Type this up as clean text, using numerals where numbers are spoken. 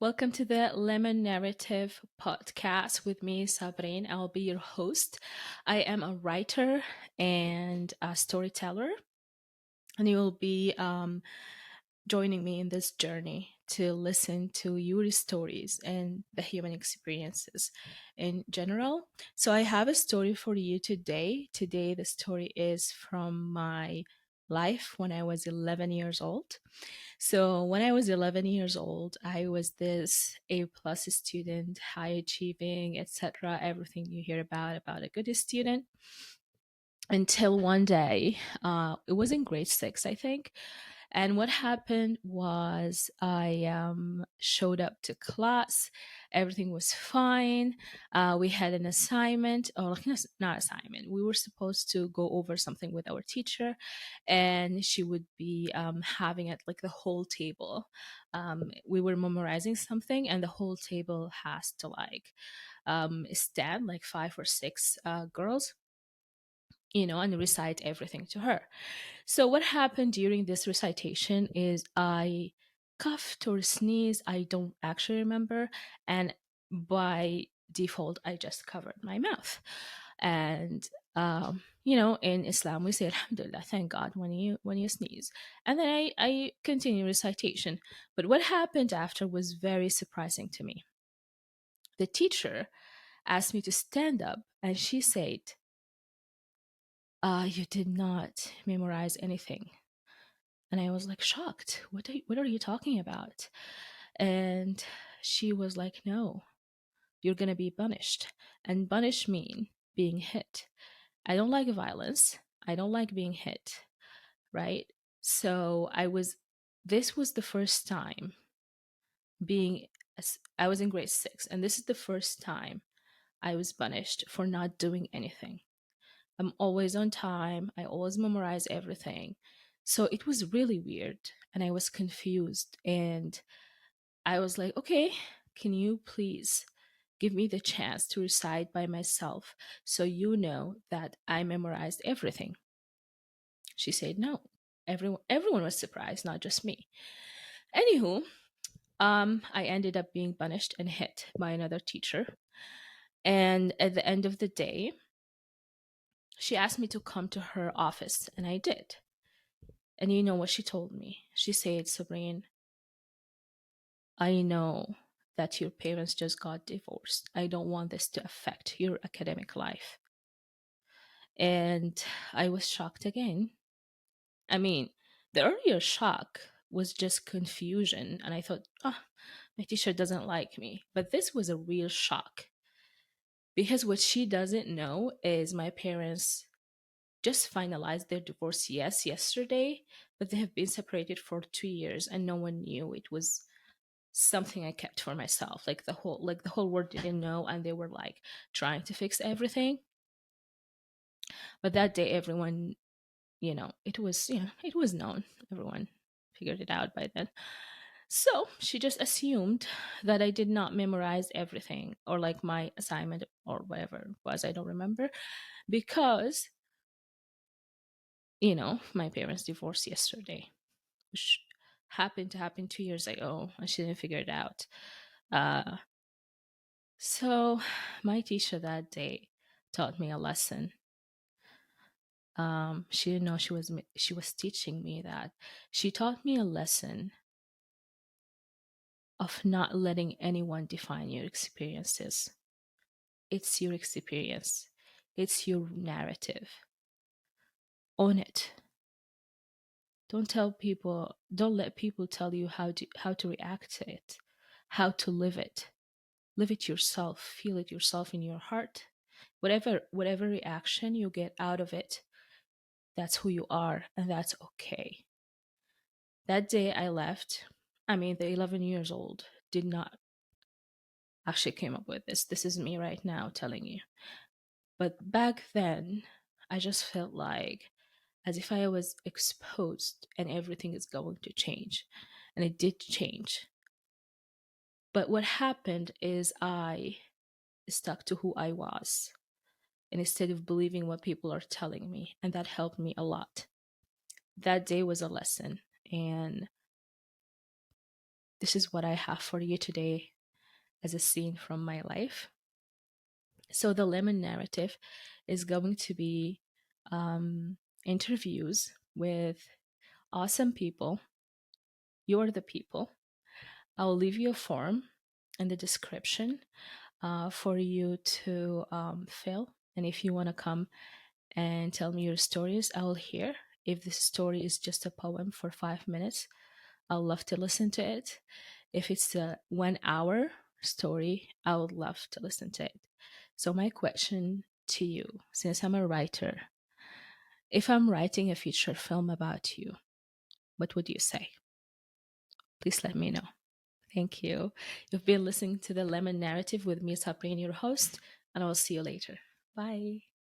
Welcome to the Lemon Narrative Podcast with me, Sabreen. I'll be your host. I am a writer and a storyteller, and you will be joining me in this journey to listen to your stories and the human experiences in general. So, I have a story for you today. Today, the story is from my life when I was 11 years old. So when I was 11 years old, I was this A plus student, high achieving, etc. Everything you hear about a good student. Until one day, it was in grade six, I think. And what happened was I showed up to class. Everything was fine. We had an assignment, or not assignment. We were supposed to go over something with our teacher, and she would be having it like the whole table. We were memorizing something, and the whole table has to stand like five or six girls, and recite everything to her. So what happened during this recitation is I coughed or sneezed. I don't actually remember. And by default, I just covered my mouth. And in Islam we say Alhamdulillah, thank God when you sneeze. And then I continue recitation. But what happened after was very surprising to me. The teacher asked me to stand up and she said, you did not memorize anything. And I was like shocked. What are you talking about? And she was like, no, you're going to be punished. And punish mean being hit. I don't like violence. I don't like being hit, right? So this was the first time being, I was in grade six, and this is the first time I was punished for not doing anything. I'm always on time. I always memorize everything. So it was really weird and I was confused. And I was like, okay, can you please give me the chance to recite by myself so you know that I memorized everything? She said no. Everyone was surprised, not just me. Anywho, I ended up being punished and hit by another teacher. And at the end of the day, she asked me to come to her office, and I did. And you know what she told me? She said, Sabreen, I know that your parents just got divorced. I don't want this to affect your academic life. And I was shocked again. I mean, the earlier shock was just confusion. And I thought, my teacher doesn't like me. But this was a real shock. Because what she doesn't know is my parents just finalized their divorce, yes, yesterday, but they have been separated for 2 years and no one knew. It was something I kept for myself. Like the whole world didn't know, and they were like trying to fix everything. But that day everyone, it was known. Everyone figured it out by then. So she just assumed that I did not memorize everything, or like my assignment or whatever it was, I don't remember, because my parents divorced yesterday, which happened to happen 2 years ago, and she didn't figure it out. So my teacher that day taught me a lesson. She didn't know she was teaching me that. She taught me a lesson of not letting anyone define your experiences. It's your experience. It's your narrative. Own it. Don't let people tell you how to react to it, how to live it. Live it yourself, feel it yourself in your heart. Whatever reaction you get out of it, that's who you are, and that's okay. That day I left, the 11 years old did not actually came up with this. This is me right now telling you. But back then, I just felt like as if I was exposed and everything is going to change. And it did change. But what happened is I stuck to who I was, and instead of believing what people are telling me, and that helped me a lot. That day was a lesson, and this is what I have for you today as a scene from my life. So, the Lemon Narrative is going to be um, interviews with awesome people. You're the people. I'll leave you a form in the description for you to fill. And if you want to come and tell me your stories, I will hear. If this story is just a poem for 5 minutes, I'll love to listen to it. If it's a 1 hour story, I would love to listen to it. So, my question to you, since I'm a writer, if I'm writing a feature film about you, what would you say? Please let me know. Thank you. You've been listening to the Lemon Narrative with me, Sabreen, your host, and I'll see you later. Bye.